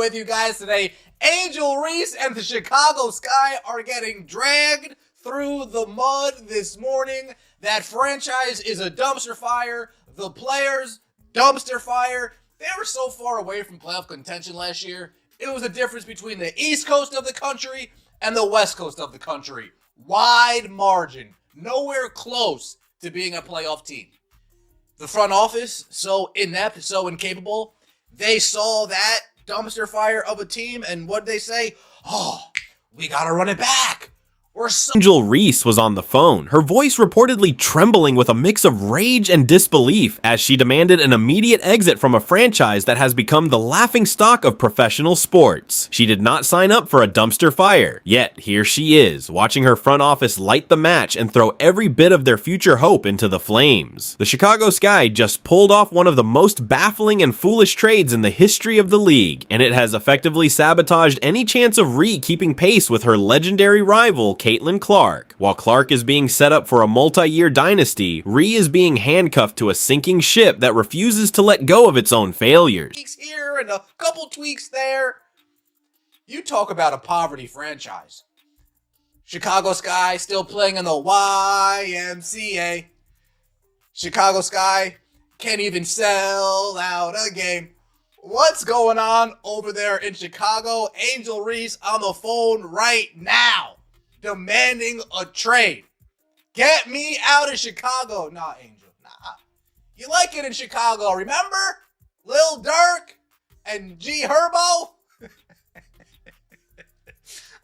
with you guys today. Angel Reese and the Chicago Sky are getting dragged through the mud this morning. That franchise is a dumpster fire. The players, dumpster fire. They were so far away from playoff contention last year. It was a difference between the East Coast of the country and the West Coast of the country. Wide margin. Nowhere close to being a playoff team. The front office, so inept, so incapable. They saw that dumpster fire of a team, and what'd they say? Oh, we gotta run it back. Angel Reese was on the phone, her voice reportedly trembling with a mix of rage and disbelief as she demanded an immediate exit from a franchise that has become the laughingstock of professional sports. She did not sign up for a dumpster fire, yet here she is, watching her front office light the match and throw every bit of their future hope into the flames. The Chicago Sky just pulled off one of the most baffling and foolish trades in the history of the league, and it has effectively sabotaged any chance of Ree keeping pace with her legendary rival, Caitlin Clark. While Clark is being set up for a multi-year dynasty, Ree is being handcuffed to a sinking ship that refuses to let go of its own failures. Tweaks here and a couple tweaks there. You talk about a poverty franchise. Chicago Sky still playing in the YMCA. Chicago Sky can't even sell out a game. What's going on over there in Chicago? Angel Reese on the phone right now, demanding a trade. Get me out of Chicago. Nah, Angel, nah. You like it in Chicago, remember? Lil Durk and G Herbo?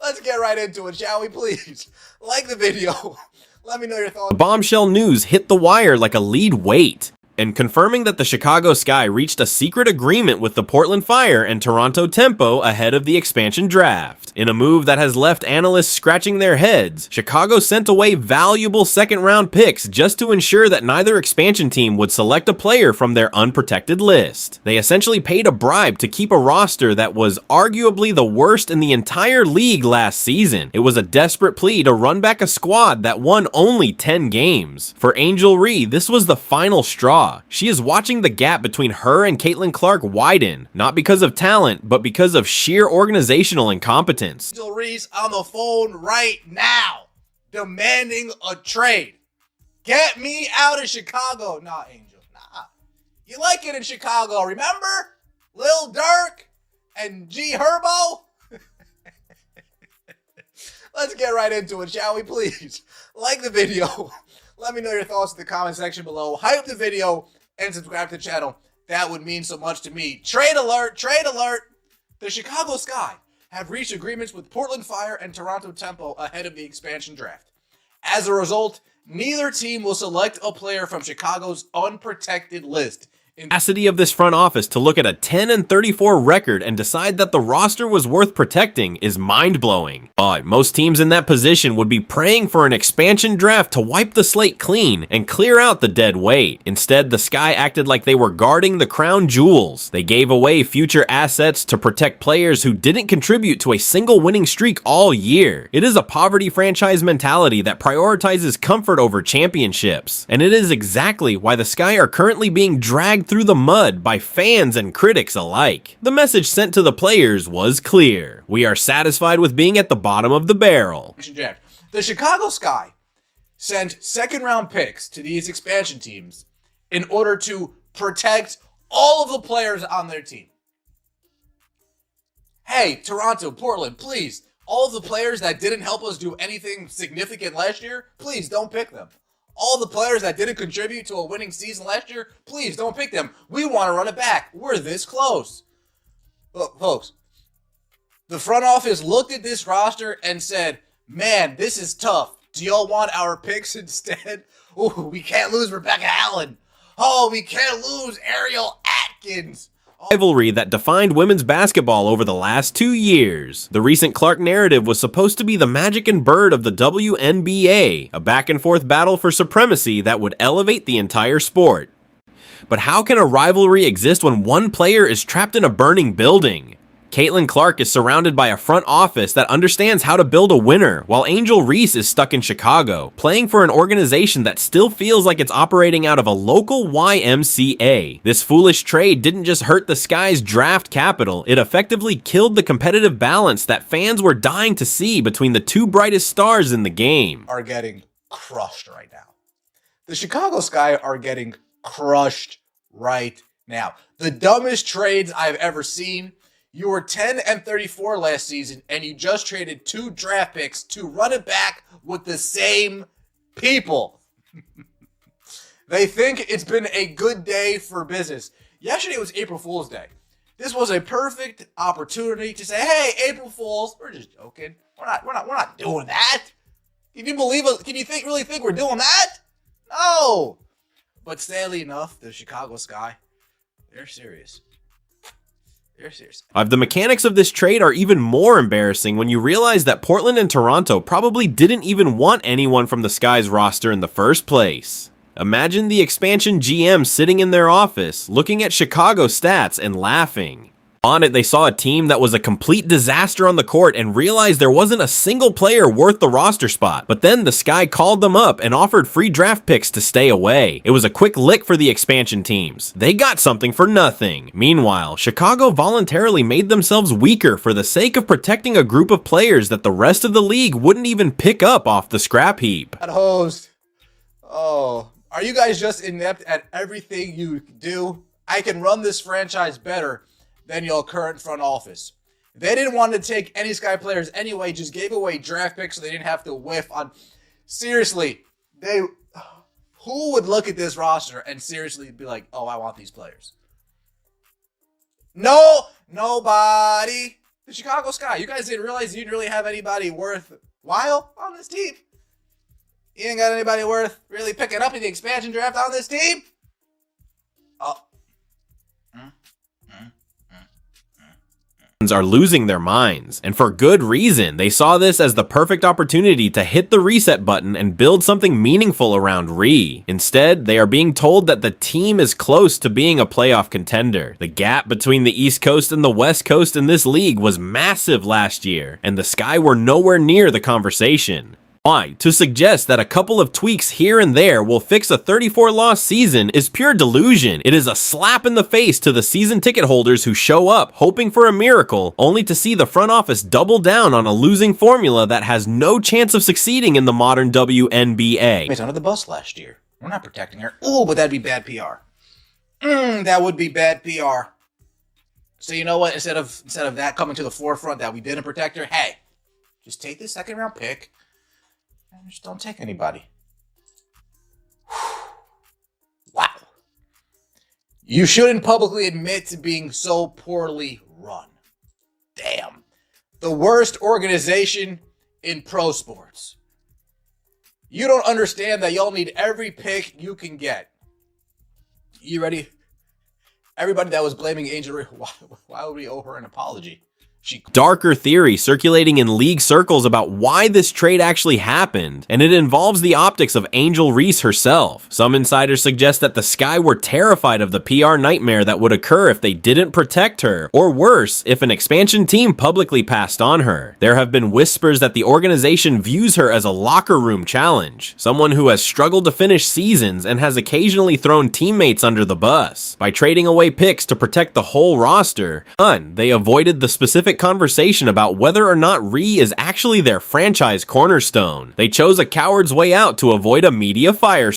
Let's get right into it, shall we, please? Like the video. Let me know your thoughts. The bombshell news hit the wire like a lead weight, and confirming that the Chicago Sky reached a secret agreement with the Portland Fire and Toronto Tempo ahead of the expansion draft. In a move that has left analysts scratching their heads, Chicago sent away valuable second-round picks just to ensure that neither expansion team would select a player from their unprotected list. They essentially paid a bribe to keep a roster that was arguably the worst in the entire league last season. It was a desperate plea to run back a squad that won only 10 games. For Angel Ree, this was the final straw. She is watching the gap between her and Caitlin Clark widen, not because of talent, but because of sheer organizational incompetence. Angel Reese on the phone right now, demanding a trade. Get me out of Chicago. Nah, Angel, nah. You like it in Chicago, remember? Lil Durk and G Herbo? Let's get right into it, shall we, please? Like the video. Let me know your thoughts in the comment section below. Hype the video and subscribe to the channel. That would mean so much to me. Trade alert, trade alert. The Chicago Sky have reached agreements with Portland Fire and Toronto Tempo ahead of the expansion draft. As a result, neither team will select a player from Chicago's unprotected list. Capacity of this front office to look at a 10-34 record and decide that the roster was worth protecting is mind-blowing. But most teams in that position would be praying for an expansion draft to wipe the slate clean and clear out the dead weight. Instead, the Sky acted like they were guarding the crown jewels. They gave away future assets to protect players who didn't contribute to a single winning streak all year. It is a poverty franchise mentality that prioritizes comfort over championships. And it is exactly why the Sky are currently being dragged through the mud by fans and critics alike. The message sent to the players was clear. We are satisfied with being at the bottom of the barrel. The Chicago Sky sent second-round picks to these expansion teams in order to protect all of the players on their team. Hey, Toronto, Portland, please, all of the players that didn't help us do anything significant last year, please don't pick them. All the players that didn't contribute to a winning season last year, please don't pick them. We want to run it back. We're this close. Look, folks, the front office looked at this roster and said, man, this is tough. Do y'all want our picks instead? Ooh, we can't lose Rebecca Allen. Oh, we can't lose Ariel Atkins. Rivalry that defined women's basketball over the last 2 years. The recent Clark narrative was supposed to be the magic and bird of the WNBA, a back-and-forth battle for supremacy that would elevate the entire sport. But how can a rivalry exist when one player is trapped in a burning building? Caitlin Clark is surrounded by a front office that understands how to build a winner, while Angel Reese is stuck in Chicago, playing for an organization that still feels like it's operating out of a local YMCA. This foolish trade didn't just hurt the Sky's draft capital, it effectively killed the competitive balance that fans were dying to see between the two brightest stars in the game. Are getting crushed right now. The Chicago Sky are getting crushed right now. The dumbest trades I've ever seen. You were 10-34 last season, and you just traded 2 draft picks to run it back with the same people. They think it's been a good day for business. Yesterday was April Fool's Day. This was a perfect opportunity to say, "Hey, April Fools, we're just joking. We're not doing that." Can you believe it? Can you really think we're doing that? No. But sadly enough, the Chicago Sky, they're serious. The mechanics of this trade are even more embarrassing when you realize that Portland and Toronto probably didn't even want anyone from the Sky's roster in the first place. Imagine the expansion GM sitting in their office, looking at Chicago stats and laughing. On it, they saw a team that was a complete disaster on the court and realized there wasn't a single player worth the roster spot. But then the Sky called them up and offered free draft picks to stay away. It was a quick lick for the expansion teams. They got something for nothing. Meanwhile, Chicago voluntarily made themselves weaker for the sake of protecting a group of players that the rest of the league wouldn't even pick up off the scrap heap. That host. Oh, are you guys just inept at everything you do? I can run this franchise better than your current front office. They didn't want to take any Sky players anyway, just gave away draft picks so they didn't have to whiff on. Seriously, who would look at this roster and seriously be like, "Oh, I want these players"? No, nobody. The Chicago Sky, you guys didn't realize you didn't really have anybody worthwhile on this team? You ain't got anybody worth really picking up in the expansion draft on this team? Oh. Are losing their minds, and for good reason. They saw this as the perfect opportunity to hit the reset button and build something meaningful around Ree. Instead, they are being told that the team is close to being a playoff contender. The gap between the East Coast and the West Coast in this league was massive last year, and the Sky were nowhere near the conversation. Why? To suggest that a couple of tweaks here and there will fix a 34-loss season is pure delusion. It is a slap in the face to the season ticket holders who show up hoping for a miracle, only to see the front office double down on a losing formula that has no chance of succeeding in the modern WNBA. It's under the bus last year. We're not protecting her. Oh, but that'd be bad PR. That would be bad PR. So you know what? Instead of that coming to the forefront that we didn't protect her, hey, just take this second round pick. Just don't take anybody. Wow. You shouldn't publicly admit to being so poorly run. Damn. The worst organization in pro sports. You don't understand that y'all need every pick you can get. You ready? Everybody that was blaming Angel Reese, why would we owe her an apology? Darker theory circulating in league circles about why this trade actually happened, and it involves the optics of Angel Reese herself. Some insiders suggest that the Sky were terrified of the PR nightmare that would occur if they didn't protect her, or worse, if an expansion team publicly passed on her. There have been whispers that the organization views her as a locker room challenge, someone who has struggled to finish seasons and has occasionally thrown teammates under the bus. By trading away picks to protect the whole roster, they avoided the specific conversation about whether or not Ree is actually their franchise cornerstone. They chose a coward's way out to avoid a media firestorm.